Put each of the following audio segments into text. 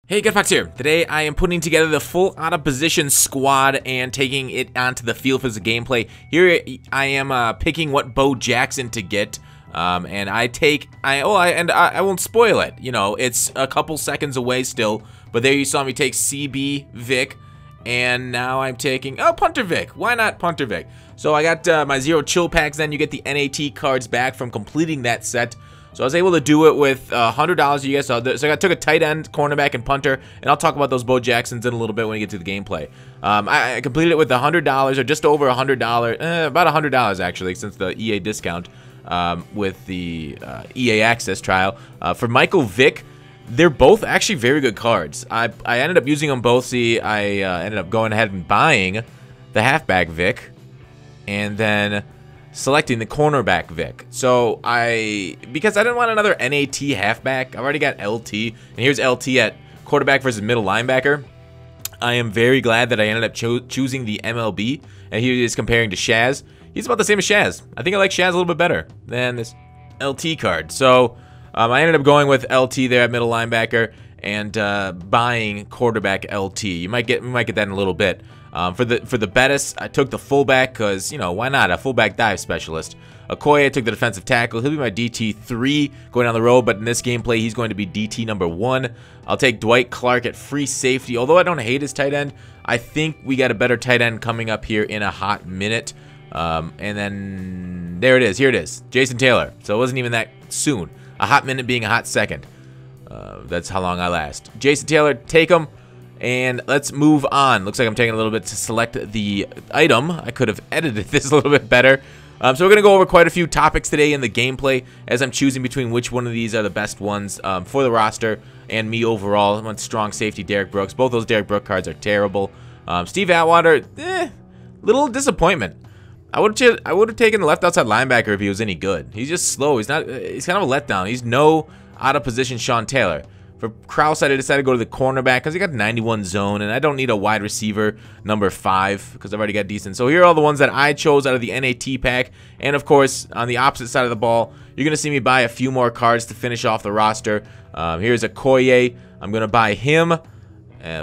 Hey, GetFox here. Today I am putting together the full out-of-position squad and taking it onto the field for the gameplay. Here I am picking what Bo Jackson to get, and I won't spoil it. You know, it's a couple seconds away still, but there you saw me take CB Vic, and now I'm taking Punter Vic. Why not Punter Vic? So I got my 0 chill packs. Then you get the NAT cards back from completing that set. So I was able to do it with $100 you guys saw. So I took a tight end, cornerback, and punter, and I'll talk about those Bo Jacksons in a little bit when we get to the gameplay. I completed it with $100, or just over $100, about $100 actually, since the EA discount with the EA Access trial. For Michael Vick, they're both actually very good cards. I ended up using them both. See, I ended up going ahead and buying the halfback Vic, and then selecting the cornerback Vic. So because I didn't want another NAT halfback, I've already got LT, and here's LT at quarterback versus middle linebacker. I am very glad that I ended up choosing the MLB, and he is comparing to Shaz. He's about the same as Shaz. I think I like Shaz a little bit better than this LT card. So I ended up going with LT there at middle linebacker and buying quarterback LT. We might get that in a little bit. For the Bettis, I took the fullback because, you know, why not? A fullback dive specialist. Okoye, I took the defensive tackle. He'll be my DT3 going down the road, but in this gameplay, he's going to be DT number 1. I'll take Dwight Clark at free safety. Although I don't hate his tight end, I think we got a better tight end coming up here in a hot minute. And then there it is. Here it is. Jason Taylor. So it wasn't even that soon. A hot minute being a hot second. That's how long I last. Jason Taylor, take him. And let's move on. Looks like I'm taking a little bit to select the item. I could have edited this a little bit better. So we're going to go over quite a few topics today in the gameplay as I'm choosing between which one of these are the best ones for the roster and me overall. I went strong safety Derek Brooks. Both those Derek Brooks cards are terrible. Steve Atwater, little disappointment. I would have taken the left outside linebacker if he was any good. He's just slow. He's kind of a letdown. He's no out of position Sean Taylor. For Krause, I decided to go to the cornerback because he got 91 zone, and I don't need a wide receiver number 5 because I've already got decent. So here are all the ones that I chose out of the NAT pack. And, of course, on the opposite side of the ball, you're going to see me buy a few more cards to finish off the roster. Here's Okoye. I'm going to buy him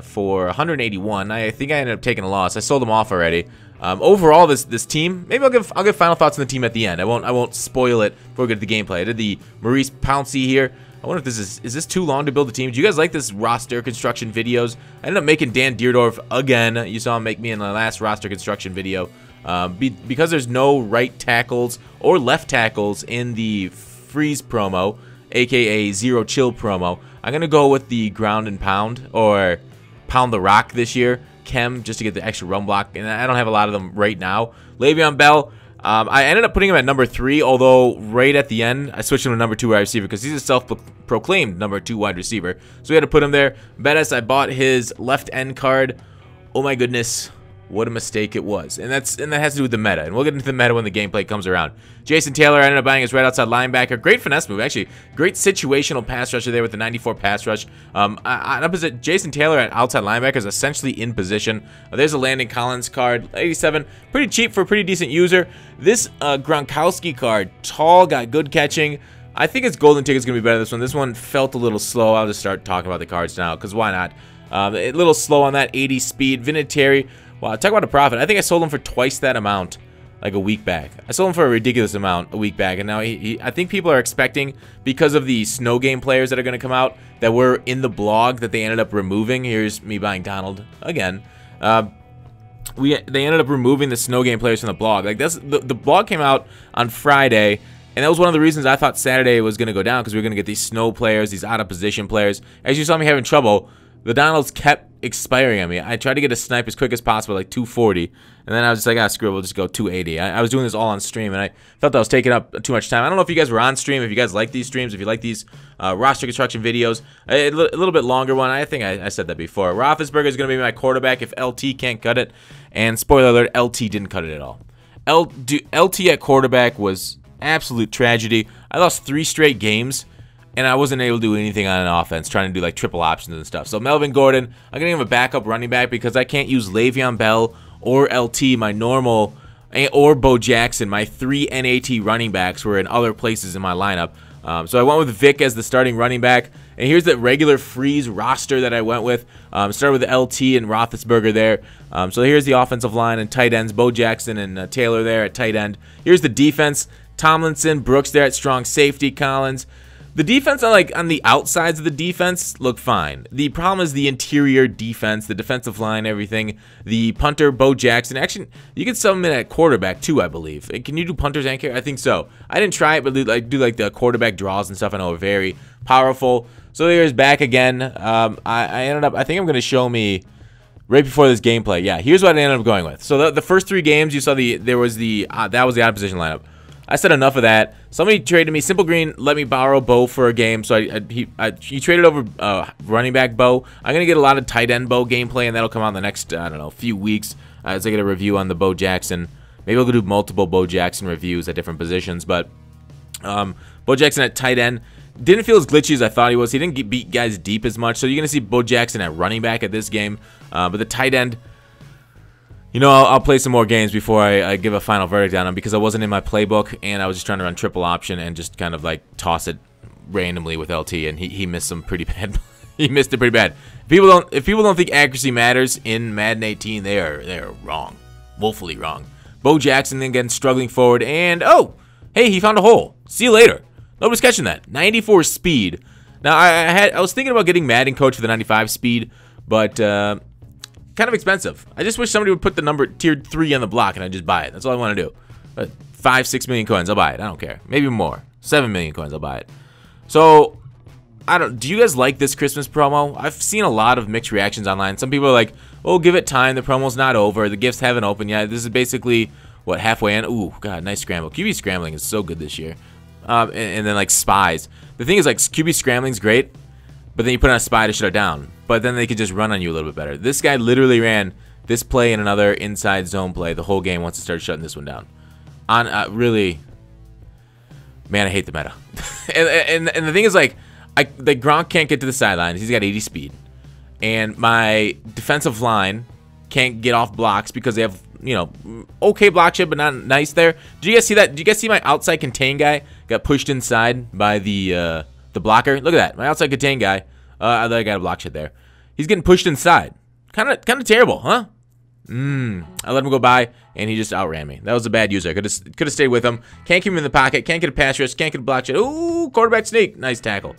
for 181. I think I ended up taking a loss. I sold him off already. Overall, this team, maybe I'll give final thoughts on the team at the end. I won't spoil it before we get to the gameplay. I did the Maurice Pouncey here. I wonder if is this too long to build a team? Do you guys like this roster construction videos? I ended up making Dan Deerdorf again. You saw him make me in the last roster construction video. Because there's no right tackles or left tackles in the freeze promo, aka 0 chill promo, I'm going to go with the ground and pound or pound the rock this year. Chem, just to get the extra run block, and I don't have a lot of them right now. Le'Veon Bell, I ended up putting him at number 3, although right at the end, I switched him to number 2 wide receiver because he's a self-proclaimed number 2 wide receiver. So we had to put him there. Bettis, I bought his left end card. Oh my goodness, what a mistake it was. And that has to do with the meta, and we'll get into the meta when the gameplay comes around. Jason Taylor, I ended up buying his right outside linebacker. Great finesse move, actually. Great situational pass rusher there with the 94 pass rush. Opposite Jason Taylor at outside linebacker is essentially in position. There's a Landon Collins card, 87. Pretty cheap for a pretty decent user. This Gronkowski card, tall, got good catching. I think its golden ticket's going to be better than this one. This one felt a little slow. I'll just start talking about the cards now, because why not? A little slow on that 80 speed. Vinatieri, wow, talk about a profit. I think I sold him for twice that amount like a week back. I sold him for a ridiculous amount a week back, and now I think people are expecting, because of the snow game players that are going to come out that were in the blog that they ended up removing. Here's me buying Donald again. They ended up removing the snow game players from the blog. Like the blog came out on Friday, and that was one of the reasons I thought Saturday was going to go down, because we were going to get these snow players, these out of position players. As you saw me having trouble, the Donalds kept expiring on me. I tried to get a snipe as quick as possible, like 240, and then I was just like, screw it, we'll just go 280. I was doing this all on stream, and I felt that was taking up too much time. I don't know if you guys were on stream, if you guys like these streams, if you like these roster construction videos. A little bit longer one. I think I said that before. Roethlisberger is going to be my quarterback if LT can't cut it, and spoiler alert, LT didn't cut it at all. LT at quarterback was absolute tragedy. I lost 3 straight games, and I wasn't able to do anything on an offense, trying to do like triple options and stuff. So Melvin Gordon, I'm going to give him a backup running back because I can't use Le'Veon Bell or LT, my normal, or Bo Jackson. My 3 NAT running backs were in other places in my lineup. So I went with Vic as the starting running back, And here's the regular freeze roster that I went with. Started with LT and Roethlisberger there. So here's the offensive line and tight ends, Bo Jackson and Taylor there at tight end. Here's the defense, Tomlinson, Brooks there at strong safety, Collins. The defense on the outsides of the defense look fine. The problem is the interior defense, the defensive line, everything. The punter, Bo Jackson. Actually, you can sub him in at quarterback too, I believe. Can you do punters and kickers? I think so. I didn't try it, but I do like the quarterback draws and stuff. I know are very powerful. So here's back again. I ended up. I think I'm going to show me right before this gameplay. Yeah, here's what I ended up going with. So the first 3 games, you saw that was the out of position lineup. I said enough of that. Somebody traded me. Simple Green let me borrow Bo for a game, so he traded over running back Bo. I'm going to get a lot of tight end Bo gameplay, and that'll come out in the next, I don't know, few weeks as I get a review on the Bo Jackson. Maybe I'll do multiple Bo Jackson reviews at different positions, but Bo Jackson at tight end didn't feel as glitchy as I thought he was. He didn't beat guys deep as much, so you're going to see Bo Jackson at running back at this game. But the tight end, you know, I'll play some more games before I give a final verdict on him because I wasn't in my playbook and I was just trying to run triple option and just kind of like toss it randomly with LT, and he missed some pretty bad. He missed it pretty bad. If people don't think accuracy matters in Madden 18, they are wrong, woefully wrong. Bo Jackson then again struggling forward, and oh, hey, he found a hole. See you later. Nobody's catching that. 94 speed. Now I was thinking about getting Madden Coach for the 95 speed, but kind of expensive. I just wish somebody would put the number tier 3 on the block and I'd just buy it. That's all I want to do. But 5-6 million coins, I'll buy it. I don't care. Maybe more. 7 million coins, I'll buy it. So do you guys like this Christmas promo? I've seen a lot of mixed reactions online. Some people are like, oh, give it time. The promo's not over. The gifts haven't opened yet. This is basically, what, halfway in? Ooh, God, nice scramble. QB scrambling is so good this year. And then, like, spies. The thing is, like, QB scrambling's great, but then you put on a spy to shut it down. But then they could just run on you a little bit better. This guy literally ran this play and another inside zone play the whole game once it started shutting this one down. Really, man, I hate the meta. and the thing is, like Gronk can't get to the sidelines. He's got 80 speed. And my defensive line can't get off blocks because they have, you know, okay block shit, but not nice there. Did you guys see that? Did you guys see my outside contain guy got pushed inside by the blocker? Look at that. My outside contain guy. I got a block shit there. He's getting pushed inside. Kind of terrible, huh? I let him go by, and he just outran me. That was a bad user. Could have stayed with him. Can't keep him in the pocket. Can't get a pass rush. Can't get a block shit. Ooh, quarterback sneak. Nice tackle.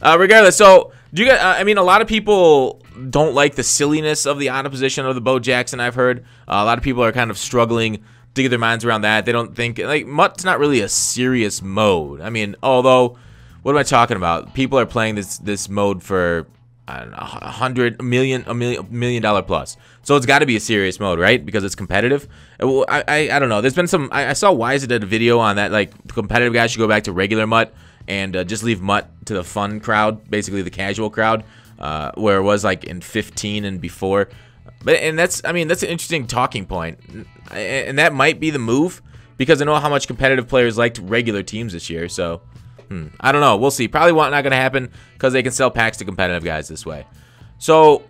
Regardless, so do you guys? I mean, a lot of people don't like the silliness of the out of position of the Bo Jackson. I've heard a lot of people are kind of struggling to get their minds around that. They don't think like Mutt's not really a serious mode. I mean, although, what am I talking about? People are playing this mode for I don't know, $100 million plus. So it's got to be a serious mode, right? Because it's competitive. I don't know. There's been some. I saw Wise did a video on that. Like the competitive guys should go back to regular Mutt and just leave Mutt to the fun crowd, basically the casual crowd, where it was like in 15 and before. And that's an interesting talking point, and that might be the move because I know how much competitive players liked regular teams this year. So. I don't know. We'll see. Probably not going to happen because they can sell packs to competitive guys this way. So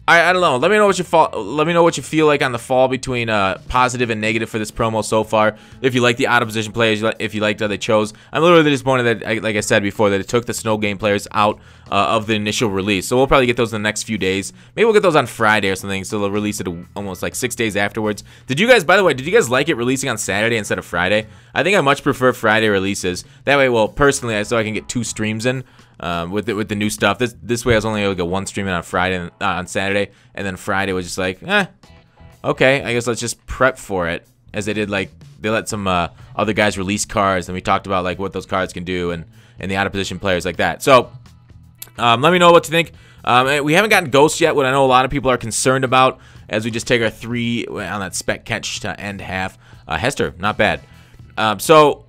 I don't know. Let me know what you feel like on the fall between positive and negative for this promo so far. If you like the out of position players, if you liked how they chose. I'm literally disappointed that, like I said before, that it took the snow game players out of the initial release. So we'll probably get those in the next few days. Maybe we'll get those on Friday or something. So they'll release it almost like 6 days afterwards. Did you guys, by the way, like it releasing on Saturday instead of Friday? I think I much prefer Friday releases. That way, well, personally, so I can get 2 streams in. With the new stuff. This way I was only able to get 1 stream in on Friday on Saturday, and then Friday was just like, okay, I guess let's just prep for it. As they did, like they let some other guys release cards, and we talked about like what those cards can do and the out of position players like that. So let me know what you think. We haven't gotten Ghost yet, what I know a lot of people are concerned about as we just take our 3 on that spec catch to end half. Hester, not bad. So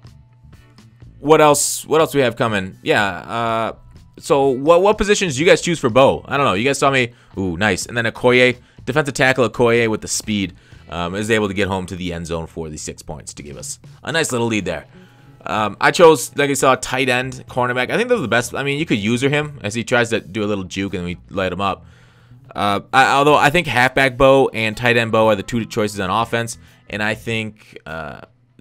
what else do we have coming? Yeah, so what positions do you guys choose for Bo? I don't know. You guys saw me. Ooh, nice. And then Okoye, defensive tackle Okoye with the speed, is able to get home to the end zone for the 6 points to give us a nice little lead there. I chose, like you saw, tight end, cornerback. I think those are the best. I mean, you could user him as he tries to do a little juke and we light him up. Although I think halfback Bo and tight end Bo are the 2 choices on offense, and I think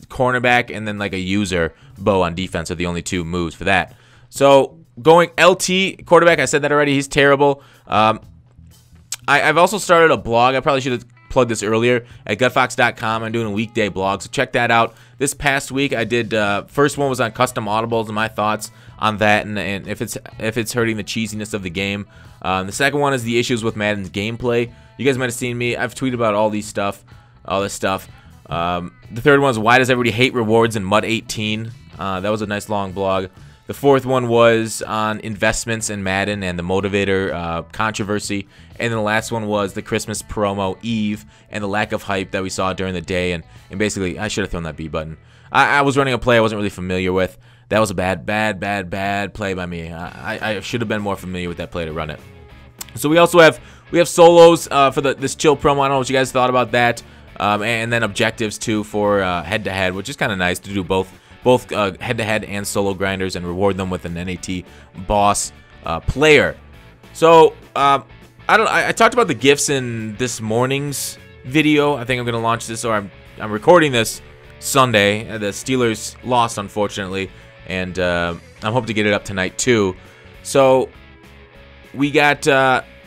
cornerback and then like a user Bo on defense are the only 2 moves for that. So going LT quarterback, I said that already. He's terrible. I've also started a blog. I probably should have plugged this earlier at gutfox.com. I'm doing a weekday blog, so check that out. This past week, I did first one was on custom audibles and my thoughts on that, and if it's hurting the cheesiness of the game. The second one is the issues with Madden's gameplay. You guys might have seen me. I've tweeted about all this stuff. The third one is why does everybody hate rewards in Mud 18? That was a nice long blog. The fourth one was on investments in Madden and the motivator controversy. And then the last one was the Christmas promo Eve and the lack of hype that we saw during the day. And basically, I should have thrown that B button. I was running a play I wasn't really familiar with. That was a bad play by me. I should have been more familiar with that play to run it. So we also have solos for this chill promo. I don't know what you guys thought about that. And then objectives too for head-to-head, which is kind of nice to do both head-to-head and solo grinders and reward them with an NAT boss player. So I talked about the gifts in this morning's video. I think I'm gonna launch this, or I'm recording this Sunday. The Steelers lost, unfortunately, and I'm hoping to get it up tonight too. So we got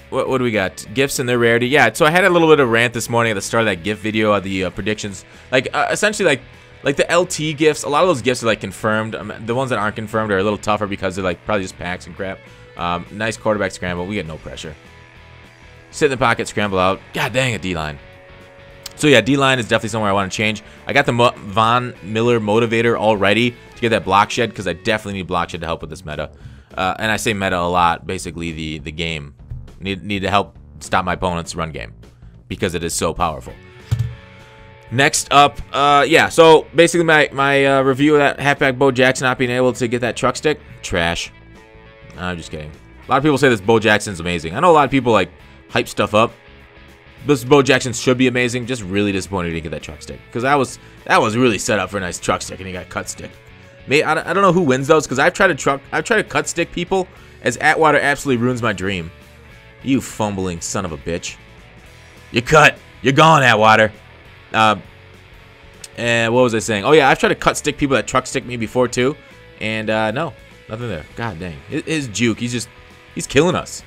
what do we got? Gifts and their rarity. Yeah, so I had a little bit of rant this morning at the start of that gift video of the predictions. Like essentially like the LT gifts. A lot of those gifts are like confirmed. The ones that aren't confirmed are a little tougher because they're like probably just packs and crap. Nice quarterback scramble. We get no pressure. Sit in the pocket, scramble out. God dang it, D-line. So yeah, D-line is definitely somewhere I want to change. I got the Von Miller motivator already to get that block shed because I definitely need block shed to help with this meta. And I say meta a lot, basically the game. Need to help stop my opponent's run game because it is so powerful. Next up, yeah, so basically my review of that halfback Bo Jackson not being able to get that truck stick, trash. I'm just kidding. A lot of people say this Bo Jackson's amazing. I know a lot of people like hype stuff up. This Bo Jackson should be amazing. Just really disappointed he didn't get that truck stick because that was really set up for a nice truck stick and he got cut stick. I don't know who wins those because I've tried to cut stick people as Atwater absolutely ruins my dream. You fumbling son of a bitch. You cut. You're gone, Atwater. And what was I saying? Oh yeah, I've tried to cut stick people that truck stick me before too, and no, nothing there. God dang, his juke. He's killing us.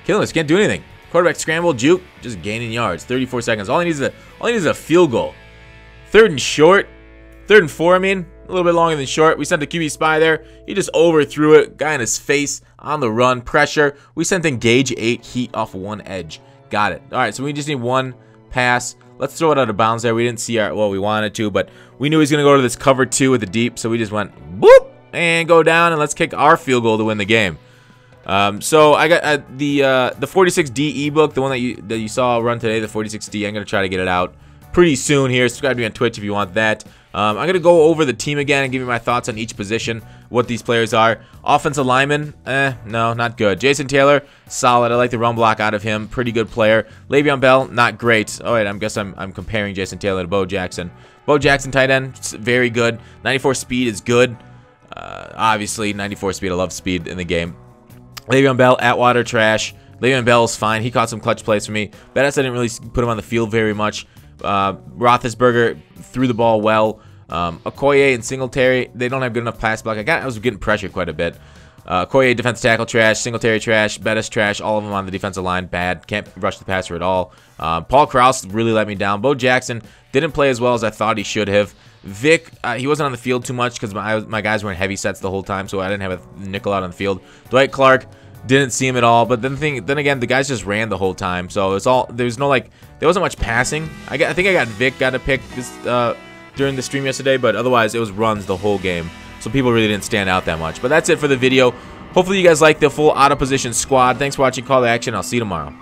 Can't do anything. Quarterback scramble, juke, just gaining yards. 34 seconds. All he needs is a field goal. Third and 4. I mean, a little bit longer than short. We sent the QB spy there. He just overthrew it. Guy in his face on the run. Pressure. We sent engage 8 heat off one edge. Got it. All right, so we just need one pass. Let's throw it out of bounds there. We didn't see what we wanted to, but we knew he was going to go to this cover 2 with the deep, so we just went boop and go down, and let's kick our field goal to win the game. So I got the 46D ebook, the one that you saw run today, the 46D. I'm going to try to get it out pretty soon here. Subscribe to me on Twitch if you want that. I'm going to go over the team again and give you my thoughts on each position, what these players are. Offensive lineman, no, not good. Jason Taylor, solid. I like the run block out of him. Pretty good player. Le'Veon Bell, not great. Oh, wait, I guess I'm comparing Jason Taylor to Bo Jackson. Bo Jackson, tight end, very good. 94 speed is good. Obviously, 94 speed. I love speed in the game. Le'Veon Bell, Atwater, trash. Le'Veon Bell's fine. He caught some clutch plays for me. Bettis, I didn't really put him on the field very much. Roethlisberger threw the ball well. Okoye and Singletary, they don't have good enough pass block. I was getting pressure quite a bit. Okoye, defensive tackle, trash. Singletary, trash. Bettis, trash. All of them on the defensive line, bad. Can't rush the passer at all. Paul Krause really let me down. Bo Jackson didn't play as well as I thought he should have. Vic, he wasn't on the field too much because my guys were in heavy sets the whole time, so I didn't have a nickel out on the field. Dwight Clark, didn't see him at all, but then again, the guys just ran the whole time, so there wasn't much passing. I think I got Vic got a pick during the stream yesterday, but otherwise it was runs the whole game, so people really didn't stand out that much. But that's it for the video. Hopefully you guys like the full out of position squad. Thanks for watching Call to Action. I'll see you tomorrow.